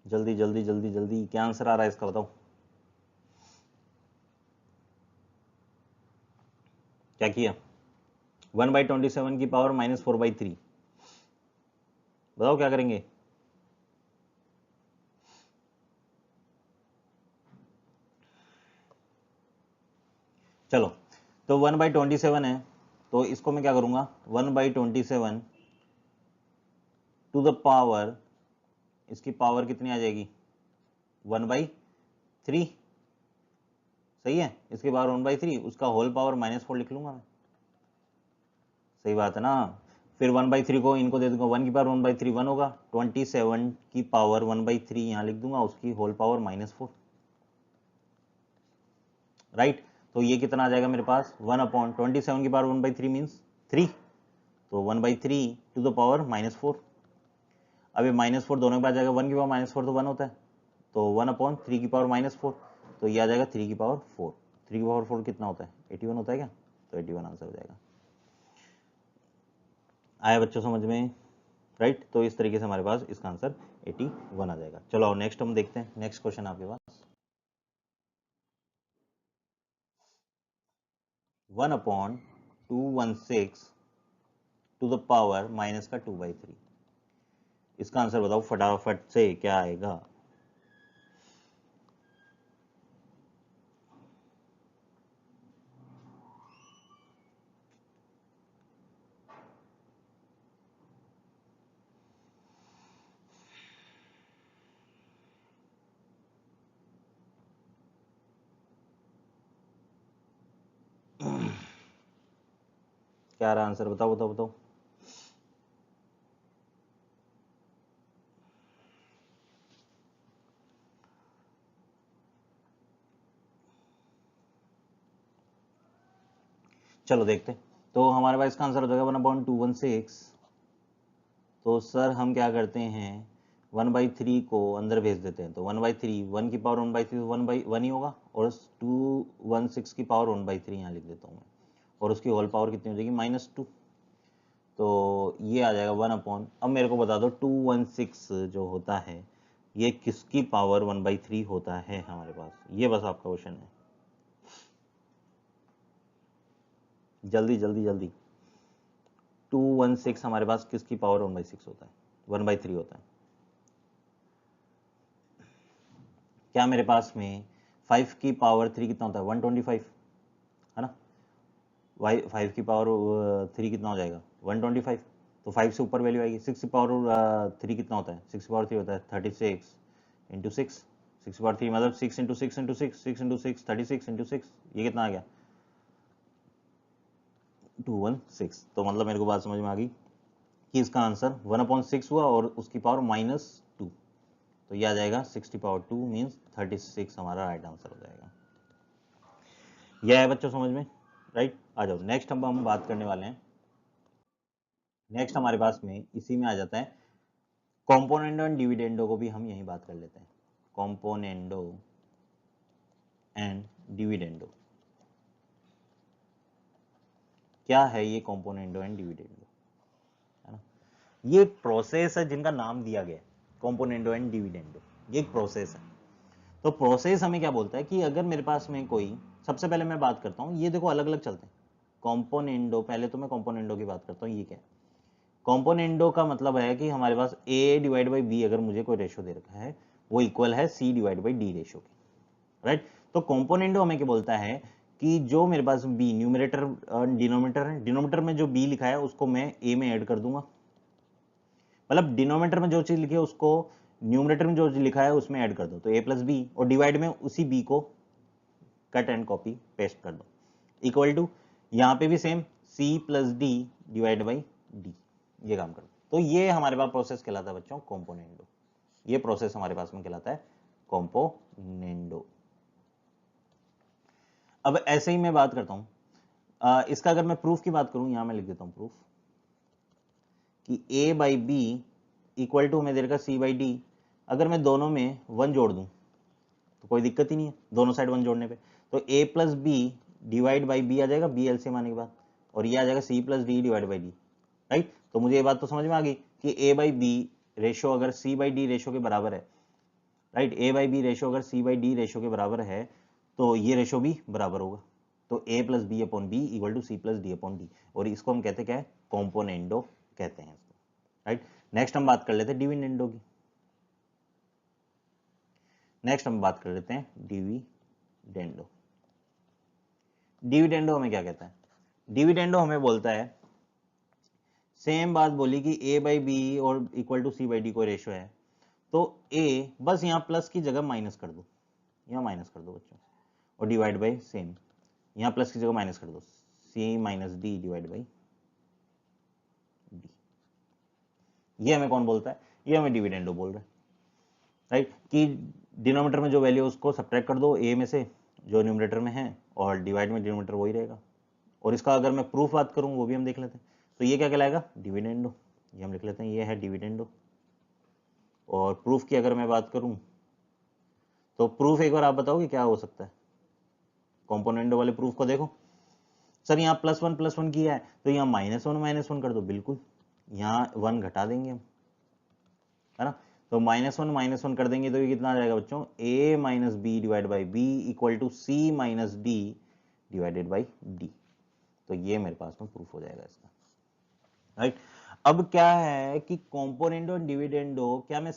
Speaker 1: जल्दी जल्दी जल्दी जल्दी, क्या आंसर आ रहा है इसका बताओ, क्या किया 1/27 की पावर -4/3, बताओ क्या करेंगे। चलो, तो 1/27 है, तो इसको मैं क्या करूंगा 1/27 टू द पावर, इसकी पावर कितनी आ जाएगी 1/3, सही है, इसके पावर 1/3, उसका होल पावर -4 लिख लूंगा मैं, सही बात है ना। फिर 1/3 को इनको दे दूंगा, 1 की पावर 1/3 1 होगा, 27 की पावर 1/3 यहाँ लिख दूंगा, उसकी होल पावर -4, राइट। तो ये कितना आ जाएगा मेरे पास 1/27 की पावर 1/3 मीन्स 3, तो 1/3 टू द पावर -4। अब ये -4 दोनों के पास जाएगा, 1 की पावर -4 तो 1 होता है, तो 1/3 की पावर -4, तो ये आ जाएगा 3 की पावर 4। 3 की पावर 4 कितना होता है 81 होता है क्या, तो 81 आंसर हो जाएगा। आया बच्चों समझ में, राइट। तो इस तरीके से हमारे पास इसका आंसर 81 आ जाएगा। चलो नेक्स्ट हम देखते हैं, नेक्स्ट क्वेश्चन आपके पास 1/216 टू द पावर माइनस का 2/3, इसका आंसर बताओ फटाफट से क्या आएगा। क्या रहा आंसर, बताओ बताओ बताओ। चलो देखते हैं। तो हमारे पास इसका आंसर हो जाएगा 1/216। तो सर हम क्या करते हैं 1/3 को अंदर भेज देते हैं, तो 1/3, 1 की पावर 1/3 1/1 ही होगा, और 216 की पावर 1/3 यहाँ लिख देता हूँ मैं, और उसकी होल पावर कितनी हो जाएगी -2, तो ये आ जाएगा 1/, अब मेरे को बता दो 216 जो होता है ये किसकी पावर 1/3 होता है हमारे पास, ये बस आपका क्वेश्चन है, जल्दी जल्दी जल्दी। 216 हमारे पास किसकी पावर 1/6 होता है, 1/3 होता है। क्या मेरे पास में 5 की पावर 3 कितना होता है 125, है ना, 5 की पावर 3 कितना हो जाएगा 125, तो 5 से ऊपर वैल्यू आएगी। 6 की पावर 3 कितना होता है 6 की पावर 3 होता है 36 इंटू 6, 6 की पावर 3 मतलब 6 इंटू 6 इंटू 6, 6 इंटू 6 36 इंटू 6, ये कितना आ गया 216। तो मतलब मेरे को बात समझ में आ गई कि इसका आंसर 1/6 हुआ और उसकी पावर -2, तो ये आ जाएगा 60/2 मीन्स 36 हमारा राइट आंसर हो जाएगा। यह है बच्चों समझ में, राइट। आ जाओ नेक्स्ट हम बात करने वाले हैं। नेक्स्ट हमारे पास में इसी में आ जाता है कॉम्पोनेंडो एंड डिविडेंडो को भी हम यही बात कर लेते हैं, कॉम्पोनेंडो एंड डिविडेंडो। क्या है ये कॉम्पोनेंडो एंड डिविडेंडो, है ना, ये प्रोसेस है जिनका नाम दिया गया है कॉम्पोनेंडो एंड डिविडेंडो, ये एक प्रोसेस है। तो प्रोसेस हमें क्या बोलता है कि अगर मेरे पास में कोई, सबसे पहले मैं बात करता हूं, ये देखो अलग अलग चलते हैं कॉम्पोनेंडो, पहले तो मैं कॉम्पोनेंडो की बात करता हूं, ये क्या है कॉम्पोनेंडो का मतलब है कि हमारे पास A/B अगर मुझे कोई रेशो दे रखा है वो इक्वल है C/D रेशो के, राइट। तो कॉम्पोनेंडो हमें क्या बोलता है कि जो मेरे पास B न्यूमरेटर डिनोमिनेटर है, डिनोमिनेटर में जो B लिखा है उसको मैं A में ऐड कर दूंगा, मतलब डिनोमिनेटर में जो चीज लिखी है उसको न्यूमरेटर में जो लिखा है उसमें ऐड कर दो, तो A+B, और डिवाइड में उसी B को कट एंड कॉपी पेस्ट कर दो, इक्वल टू यहाँ पे भी same C+D divide by D, ये काम कर दो। तो ये हमारे पास प्रोसेस कहलाता है बच्चों कॉम्पोनेंडो, ये प्रोसेस हमारे पास में कहलाता है कॉम्पोनेंडो। अब ऐसे ही मैं बात करता हूं इसका, अगर मैं प्रूफ की बात करूं, यहां मैं लिख देता हूं प्रूफ कि A/B इक्वल टू हमें दे रखा C/D, अगर मैं दोनों में 1 जोड़ दूं तो कोई दिक्कत ही नहीं है दोनों साइड 1 जोड़ने पे, तो A+B डिवाइड बाई B आ जाएगा, B एलसीएम आने के बाद, और ये आ जाएगा C+D divide by D, right. तो मुझे ये बात तो समझ में आ गई कि A/B रेशो अगर C/D रेशो के बराबर है, राइट, A/B रेशो अगर C/D रेशो के बराबर है तो ये रेशो भी बराबर होगा, तो A+B/B इक्वल टू C+D/D, और इसको हम कहते क्या है कॉम्पोनेंडो कहते हैं इसको, राइट। नेक्स्ट हम बात कर लेते हैं डिविडेंडो की, नेक्स्ट हम बात कर लेते हैं डिविडेंडो। डिविडेंडो हमें क्या कहता है, डिविडेंडो हमें बोलता है सेम बात बोली कि a बाई बी और equal to c by d कोई रेशियो है, तो a बस यहाँ प्लस की जगह माइनस कर दो, यहाँ माइनस कर दो बच्चों, और डिवाइड बाई सेम, यहाँ प्लस की जगह माइनस कर दो, c minus D divide by D. ये हमें कौन बोलता है? ये हमें डिविडेंडो बोल रहा है, राइट? कि डिनोमिनेटर में जो वैल्यू है उसको सब्ट्रैक्ट कर दो a में से जो न्यूमरेटर में है, और डिवाइड में डिनोमिनेटर वही रहेगा। और इसका अगर मैं प्रूफ बात करूं वो भी हम देख लेते हैं। तो ये क्या कहलाएगा? डिविडेंडो। ये हम लिख लेते हैं, ये है डिविडेंडो। और प्रूफ की अगर मैं बात करूं तो प्रूफ एक बार आप बताओगे क्या हो सकता है? कॉम्पोनेंडो वाले प्रूफ को देखो। सर यहाँ प्लस वन किया है तो यहाँ माइनस वन कर दो, बिल्कुल यहाँ वन घटा देंगे हम, है ना? तो माइनस वन कर देंगे तो ये कितना आ जाएगा बच्चों? a minus b divide by b equal to c minus d divided by d. तो ये मेरे पास में प्रूफ हो जाएगा इसका, राइट? अब क्या है कि कॉम्पोनेंडो और डिविडेंडो, क्या मैं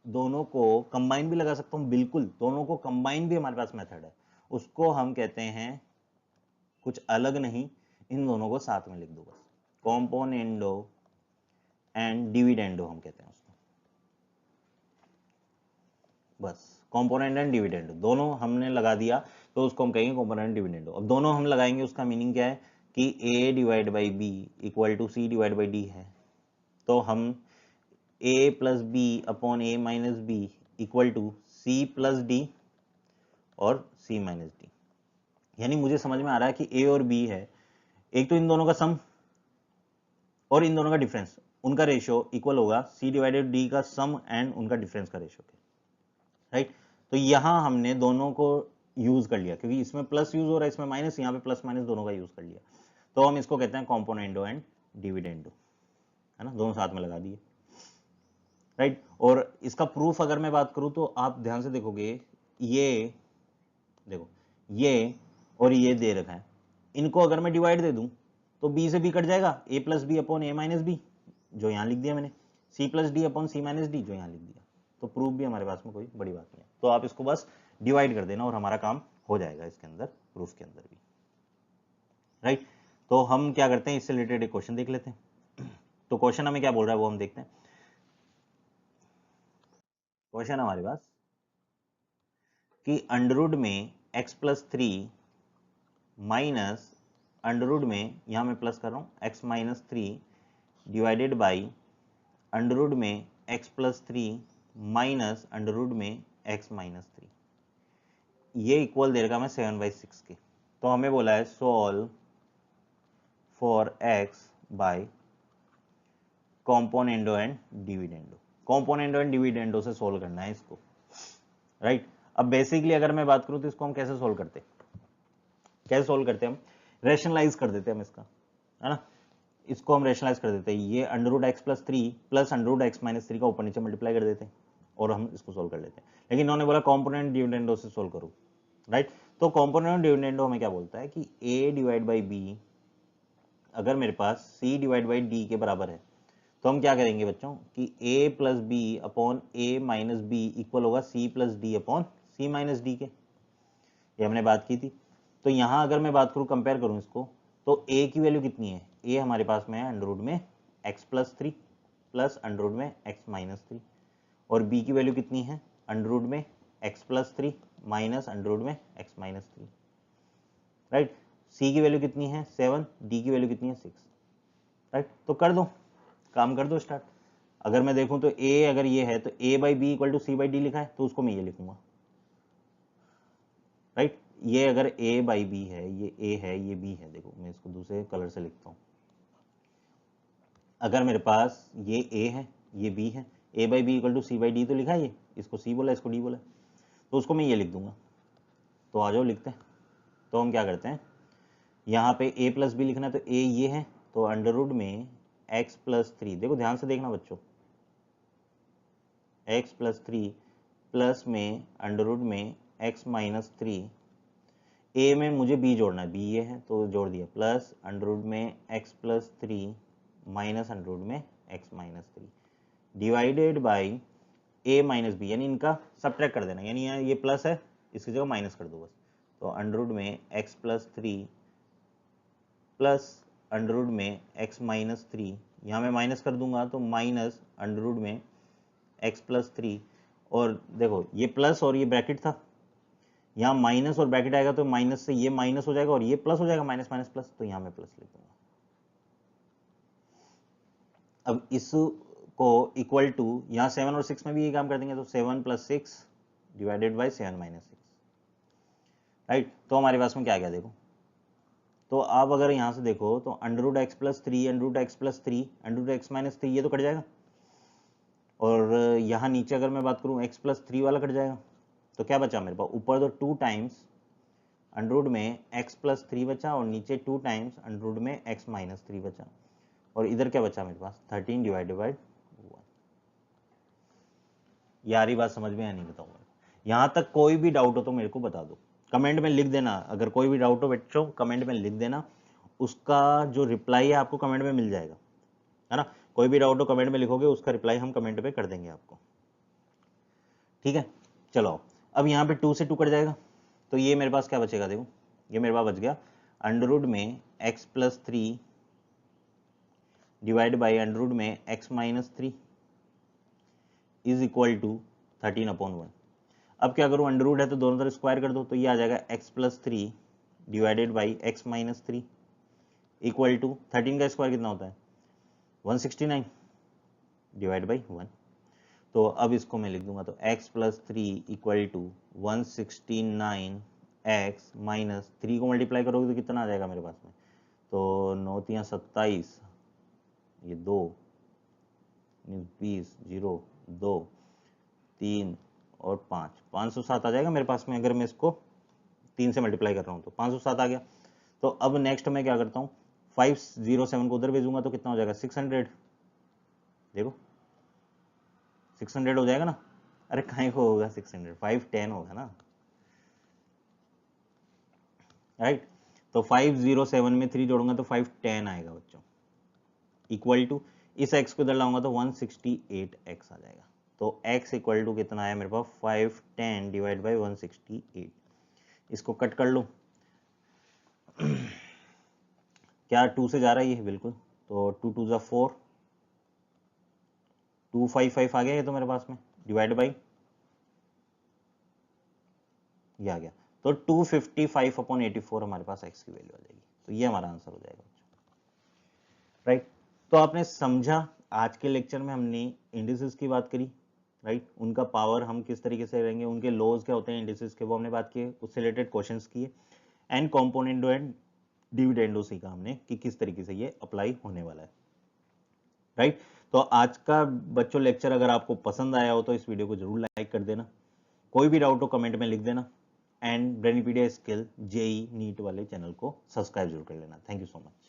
Speaker 1: दोनों को कंबाइन भी लगा सकता हूं? बिल्कुल, दोनों को कंबाइन भी हमारे पास मेथड है। उसको हम कहते हैं कुछ अलग नहीं, इन दोनों को साथ में लिख दो बस, कॉम्पोनेंडो एंड डिविडेंडो हम कहते हैं उसको, बस कॉम्पोनेंट एंड डिविडेंडो दोनों हमने लगा दिया तो उसको हम कहेंगे कॉम्पोनेंट डिविडेंडो। अब दोनों हम लगाएंगे, उसका मीनिंग क्या है कि a divide by b equal to c divide by d है, तो हम a plus b upon a minus b equal to c plus d और c माइनस डी। यानी मुझे समझ में आ रहा है कि a और b है, एक तो इन दोनों का सम और इन दोनों का डिफरेंस, उनका रेशियो इक्वल होगा c डिवाइडेड d का सम एंड उनका डिफरेंस का रेशियो, राइट? तो यहां हमने दोनों को यूज कर लिया, क्योंकि इसमें प्लस यूज हो रहा है, इसमें माइनस, यहाँ पे प्लस माइनस दोनों का यूज कर लिया, तो हम इसको कहते हैं कॉम्पोनेंडो एंड डिविडेंडो, है ना? दोनों साथ में लगा दिए, राइट? और इसका प्रूफ अगर मैं बात करूं तो आप ध्यान से देखोगे, ये देखो, ये और ये दे रखा है, इनको अगर मैं डिवाइड दे दूं तो b से b कट जाएगा, a plus b upon a minus b जो यहाँ लिख दिया मैंने, c plus d upon c minus d जो यहाँ लिख दिया। तो प्रूफ भी हमारे पास में कोई बड़ी बात नहीं है, तो आप इसको बस डिवाइड कर देना और हमारा काम हो जाएगा इसके अंदर, प्रूफ के अंदर भी, राइट? तो हम क्या करते हैं, इससे रिलेटेड एक क्वेश्चन देख लेते हैं। तो क्वेश्चन हमें क्या बोल रहा है वो हम देखते हैं। क्वेश्चन हमारे पास कि अंडरवुड में x plus three minus under root में, यहां मैं प्लस कर रहा हूं, x minus three divided by under root में x plus three minus under root में x माइनस थ्री, ये इक्वल दे रखा मैं 7/6 के। तो हमें बोला है solve for x by componendo and dividendo. Componendo and dividendo से सोल्व करना है इसको, राइट? अब बेसिकली अगर मैं बात करूं तो इसको हम कैसे सोल्व करते हैं, कैसे सोल्व करते हैं? हम रेशनलाइज कर देते हैं हम इसका, है ना? इसको हम रेशनलाइज कर देते हैं, ये under root x plus three plus under root x minus three का ऊपर नीचे मल्टीप्लाई कर देते हैं और हम इसको सोल्व कर लेते हैं। लेकिन इन्होंने बोला कॉम्पोनेंट डिविडेंडो से सोल्व करो, राइट? तो कॉम्पोनेंट डिविडेंडो हमें क्या बोलता है कि a डिवाइड बाई बी अगर मेरे पास c डिवाइड बाई डी के बराबर है, तो हम क्या करेंगे बच्चों कि a plus b upon a minus b equal होगा c plus d upon c minus d के, ये हमने बात की थी। तो यहां अगर मैं बात करूं, कंपेयर करूं इसको, तो a की वैल्यू कितनी है? a हमारे पास में है अंडरवुड में x plus three plus under root में x माइनस थ्री, और b की वैल्यू कितनी है? अंडरवुड में x plus three minus under root में x minus three, right? c की वैल्यू कितनी है? 7, d की वैल्यू कितनी है? 6, राइट? तो कर दो, काम कर दो स्टार्ट। अगर मैं देखूं तो a अगर ये है तो a by b equal to c by d लिखा है, तो उसको मैं ये लिखूंगा, राइट? ये अगर a बाई बी है, ये a है, ये b है, देखो मैं इसको दूसरे कलर से लिखता हूं। अगर मेरे पास ये a है, ये b है, a by b equal to c by d तो लिखा है, ये इसको c बोला, इसको d बोला, तो उसको मैं ये लिख दूंगा। तो आ जाओ लिखते हैं। तो हम क्या करते हैं, यहाँ पे a प्लस बी लिखना है, तो a ये है, तो अंडरवुड में x प्लस थ्री, देखो ध्यान से देखना बच्चों, x प्लस थ्री प्लस में अंडरवुड में x माइनस थ्री, a में मुझे b जोड़ना है, b ये है तो जोड़ दिया, प्लस अंडरवुड में x plus three minus under root में x minus three divided by a minus b, यानी इनका सब्ट्रैक्ट कर देना, यानी ये प्लस है, इसकी जगह माइनस कर दो बस। तो अंडरवुड में x plus three plus under root में x माइनस थ्री यहाँ मैं माइनस कर दूंगा तो माइनस अंडर रूट में x प्लस 3, और देखो ये प्लस और ये ब्रैकेट था, यहाँ माइनस और ब्रैकेट आएगा तो माइनस से ये माइनस हो जाएगा और ये प्लस हो जाएगा, माइनस माइनस प्लस, तो यहाँ मैं प्लस लिख दूंगा। अब इसको इक्वल टू यहाँ 7 और 6 में भी ये काम कर देंगे, तो 7 plus 6 divided by 7 minus 6, right. तो हमारे पास में क्या आ गया देखो, तो आप अगर यहाँ से देखो तो under root x plus 3, under root x plus 3, under root x minus 3, ये तो कट जाएगा, और यहाँ नीचे अगर मैं बात करूँ एक्स प्लस 3 वाला कट जाएगा, तो क्या बचा मेरे पास, ऊपर तो 2 टाइम्स अंडर रूट में x प्लस 3 बचा और नीचे 2 टाइम्स अंडर रूट में x माइनस 3 बचा, और इधर क्या बचा मेरे पास 13 डिवाइडेड बाई 1। यारी बात समझ में या नहीं बताऊंगा, यहाँ तक कोई भी डाउट हो तो मेरे को बता दो, कमेंट में लिख देना, अगर कोई भी डाउट हो बच्चों कमेंट में लिख देना, उसका जो रिप्लाई है आपको कमेंट में मिल जाएगा, है ना। कोई भी डाउट हो कमेंट में लिखोगे, उसका रिप्लाई हम कमेंट पे कर देंगे आपको, ठीक है। चलो अब यहाँ पे 2 से 2 कट जाएगा, तो ये मेरे पास क्या बचेगा देखो, ये मेरे पास बच गया अंडर रूट में x plus 3 divide by under root में x minus 3 is equal to 13/1। अब क्या करूँ, अंडर रूट है तो दोनों तरफ स्क्वायर कर दो, तो ये आ जाएगा x plus 3 divided by x minus 3 equal to 13 का स्क्वायर कितना होता है 169 डिवाइड बाई 1। तो अब इसको मैं लिख दूंगा, तो x plus 3 equal to 169 x minus 3 को मल्टीप्लाई करोगे तो कितना आ जाएगा मेरे पास में, तो 9 3 27, ये 2 20 0 2 3 और 5 507 आ जाएगा मेरे पास में, अगर मैं इसको 3 से मल्टीप्लाई कर रहा हूँ तो 507 आ गया। तो अब नेक्स्ट मैं क्या करता हूँ, 507 को उधर भेजूंगा तो कितना हो जाएगा 600, देखो 600 हो जाएगा ना, अरे कहीं को होगा 600, 510 होगा ना, राइट। तो 507 में 3 जोड़ूंगा तो 510 आएगा बच्चों, इक्वल टू इस x को इधर लाऊंगा तो 168x आ जाएगा। तो x इक्वल टू कितना आया मेरे पास 510 डिवाइड बाई 168। इसको कट कर लो क्या 2 से जा रहा है ये, बिल्कुल, तो 2 2 जा 4, 255 आ गया ये तो मेरे पास में, डिवाइड बाई ये आ गया, तो 255/84 हमारे पास x की वैल्यू आ जाएगी, तो ये हमारा आंसर हो जाएगा, राइट। तो आपने समझा, आज के लेक्चर में हमने इंडिसेस की बात करी, राइट, उनका पावर हम किस तरीके से रहेंगे, उनके लॉज क्या होते हैं इंडिसेस के, वो हमने बात की, उससे रिलेटेड क्वेश्चंस किए, एंड कॉम्पोनेंटो एंड डिविडेंडो सीखा हमने कि किस तरीके से ये अप्लाई होने वाला है, राइट। तो आज का बच्चों लेक्चर अगर आपको पसंद आया हो तो इस वीडियो को जरूर लाइक कर देना, कोई भी डाउट हो कमेंट में लिख देना, एंड ब्रेनिपीडिया स्किल जेई नीट वाले चैनल को सब्सक्राइब जरूर कर लेना। Thank you so much.